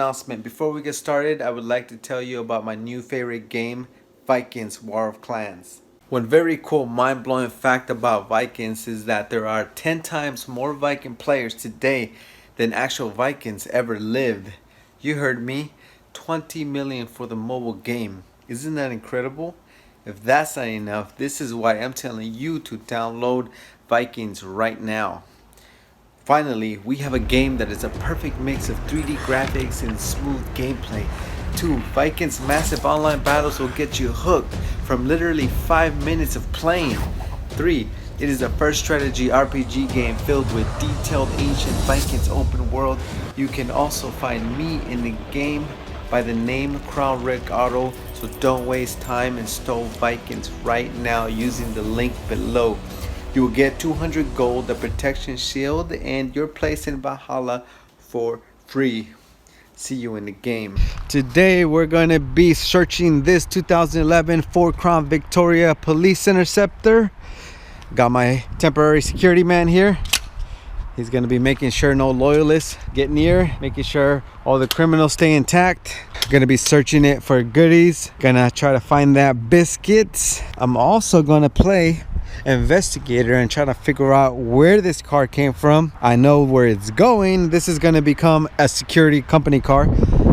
announcement. Before we get started, I would like to tell you about my new favorite game, Vikings War of Clans. One very cool, mind-blowing fact about Vikings is that there are 10 times more Viking players today than actual Vikings ever lived. You heard me, 20 million for the mobile game. Isn't that incredible? If that's not enough, this is why I'm telling you to download Vikings right now. Finally, we have a game that is a perfect mix of 3D graphics and smooth gameplay. 2. Vikings massive online battles will get you hooked from literally 5 minutes of playing. 3. It is a first strategy RPG game filled with detailed ancient Vikings open world. You can also find me in the game by the name Crown Rick Auto, so don't waste time, install Vikings right now using the link below. You will get 200 gold, a protection shield, and your place in Valhalla for free. See you in the game. Today we're going to be searching this 2011 Ford Crown Victoria Police Interceptor. Got my temporary security man here. He's going to be making sure no loyalists get near, making sure all the criminals stay intact. Going to be searching it for goodies. Gonna try to find that biscuit. I'm also going to play investigator and try to figure out where this car came from. I know where it's going. This is going to become a security company car,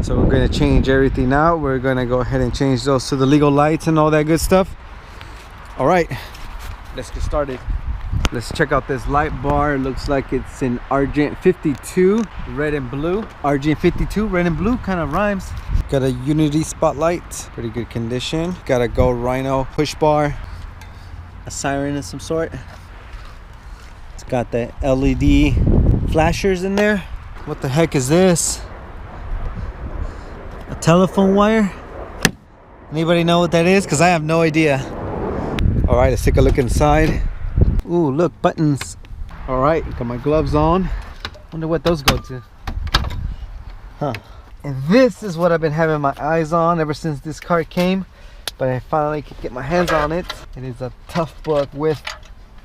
so we're going to change everything out. We're going to go ahead and change those to the legal lights and all that good stuff. All right, let's get started. Let's check out this light bar. It looks like it's in Argent 52, red and blue. Argent 52, red and blue, kind of rhymes. Got a Unity spotlight, pretty good condition. Got a Gold Rhino push bar, a siren of some sort. It's got the LED flashers in there. What the heck is this? A telephone wire? Anybody know what that is? Because I have no idea. All right, let's take a look inside. Ooh, look, buttons. All right, got my gloves on. Wonder what those go to. Huh. And this is what I've been having my eyes on ever since this car came. But I finally could get my hands on it. It is a tough book with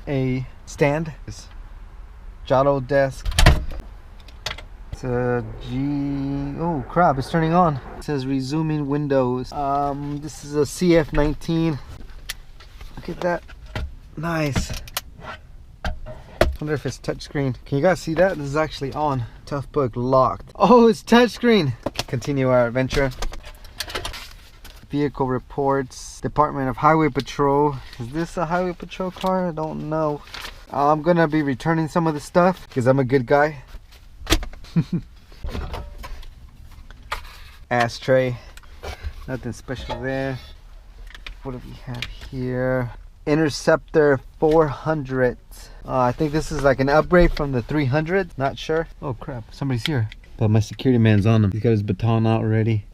a stand. It's Giotto desk. It's a oh crap, it's turning on. It says resuming windows. This is a CF19. Look at that. Nice. I wonder if it's touchscreen. Can you guys see that? This is actually on. Tough book locked. Oh, it's touchscreen. Continue our adventure. Vehicle reports, Department of Highway Patrol. Is this a Highway Patrol car? I don't know. I'm gonna be returning some of the stuff because I'm a good guy. Ashtray, nothing special there. What do we have here? Interceptor 400. I think this is like an upgrade from the 300. Not sure. Oh crap, somebody's here. But my security man's on him. He's got his baton out already.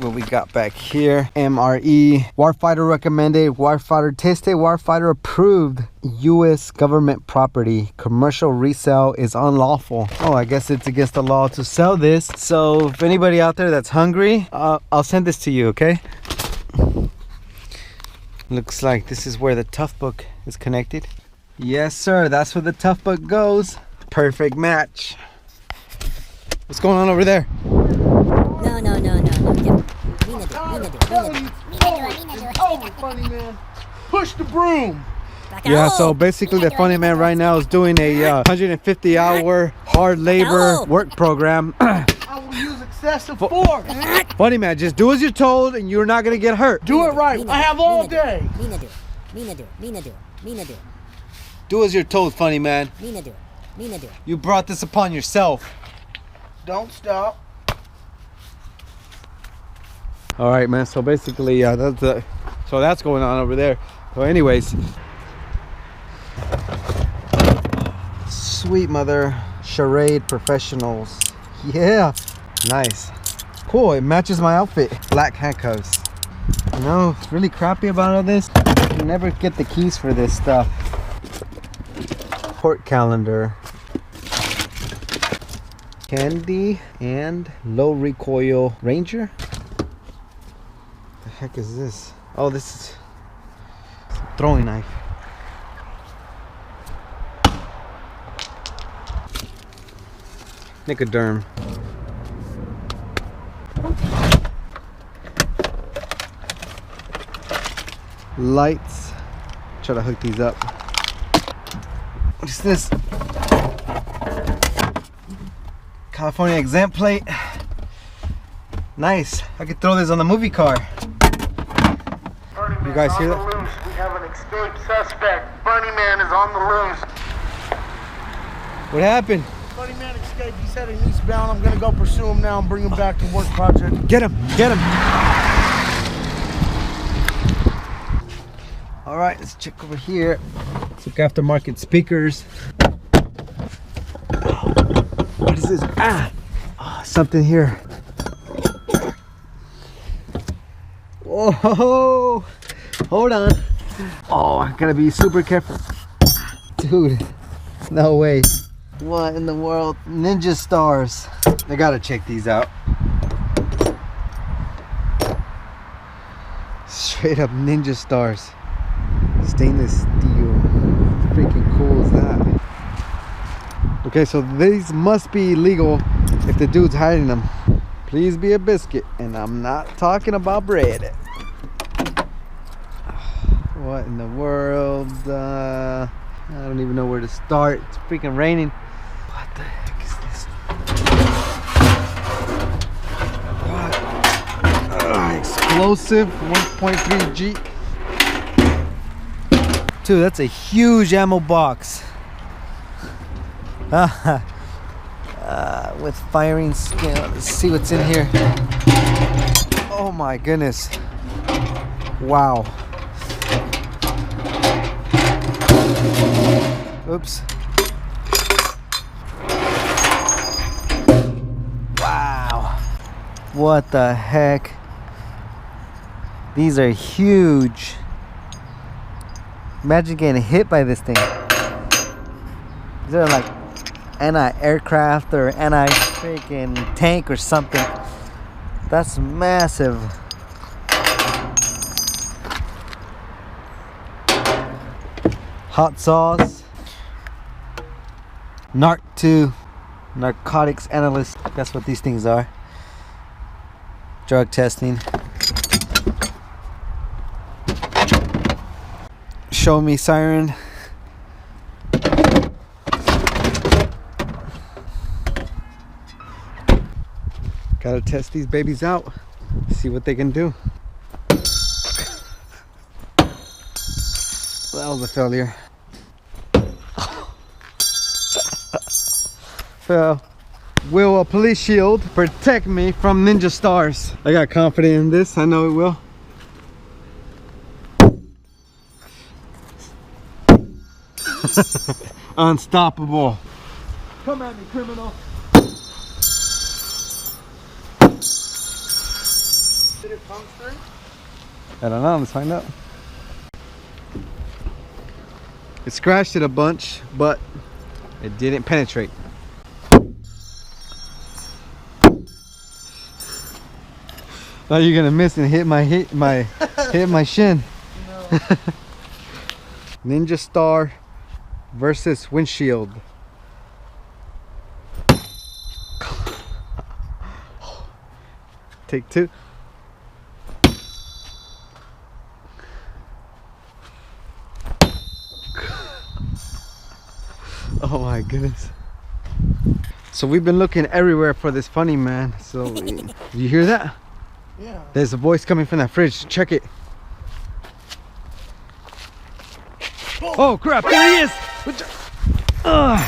What we got back here, MRE, Warfighter recommended, Warfighter tested, Warfighter approved. U.S. government property, commercial resale is unlawful. Oh, I guess it's against the law to sell this. So if anybody out there that's hungry, I'll send this to you, okay? Looks like this is where the tough book is connected. Yes sir, that's where the tough book goes. Perfect match. What's going on over there? Oh, funny man. Push the broom. Yeah, so basically the funny man right now is doing a 150-hour hard labor work program. I will use excessive force. Funny man, just do as you're told and you're not gonna get hurt. Do it right. I have all day. Do as you're told, funny man. You brought this upon yourself. Don't stop. All right, man. So basically, that's going on over there. So, anyways, sweet mother charade professionals. Yeah, nice, cool. It matches my outfit. Black handcuffs. You know, it's really crappy about all this. You never get the keys for this stuff. Port calendar. Candy and low recoil Ranger. The heck is this? Oh, this is throwing knife. Nicoderm. lights. Try to hook these up. What is this? California exempt plate. Nice. I could throw this on the movie car. You guys hear that? We have an escaped suspect. Funny man is on the loose. What happened? Funny man escaped. He's heading eastbound. I'm gonna go pursue him now and bring him back to work project. Get him! Get him! All right, let's check over here. Let's look aftermarket speakers. What is this? Oh, something here. Whoa! Hold on. Oh, I gotta be super careful. Dude, no way. What in the world? Ninja stars. I gotta check these out. Straight up ninja stars. Stainless steel. Freaking cool is that? Okay, so these must be illegal if the dude's hiding them. Please be a biscuit, and I'm not talking about bread. What in the world? I don't even know where to start. It's freaking raining. What the heck is this? What? Explosive 1.3 G. Dude, that's a huge ammo box. With firing skill. Let's see what's in here. Oh my goodness. Wow. Oops. Wow. What the heck? These are huge. Imagine getting hit by this thing. These are like anti-aircraft or anti-freaking tank or something. That's massive. Hot sauce. NARC2, narcotics analyst. That's what these things are. Drug testing. Show me siren. Gotta test these babies out. See what they can do. That was a failure. So, will a police shield protect me from ninja stars? I got confidence in this. I know it will. Unstoppable. Come at me, criminal. Did it puncture? I don't know. Let's find out. It scratched it a bunch, but it didn't penetrate. Thought you're gonna miss and hit my shin. No. Ninja Star versus windshield. Take two. Oh my goodness. So we've been looking everywhere for this funny man. So you hear that? Yeah. There's a voice coming from that fridge. Check it. Oh crap, there he is! Oh,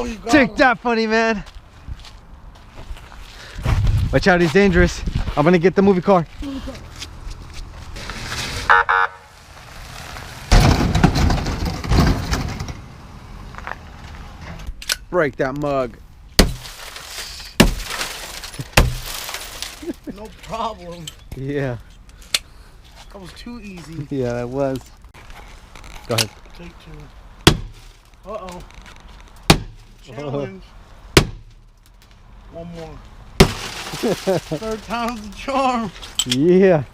you got Take him. that, funny man. Watch out, he's dangerous. I'm gonna get the movie car. Break that mug. No problem. Yeah. That was too easy. Yeah, that was. Go ahead. Take two. Uh-oh. Challenge. One more. Third time's the charm. Yeah.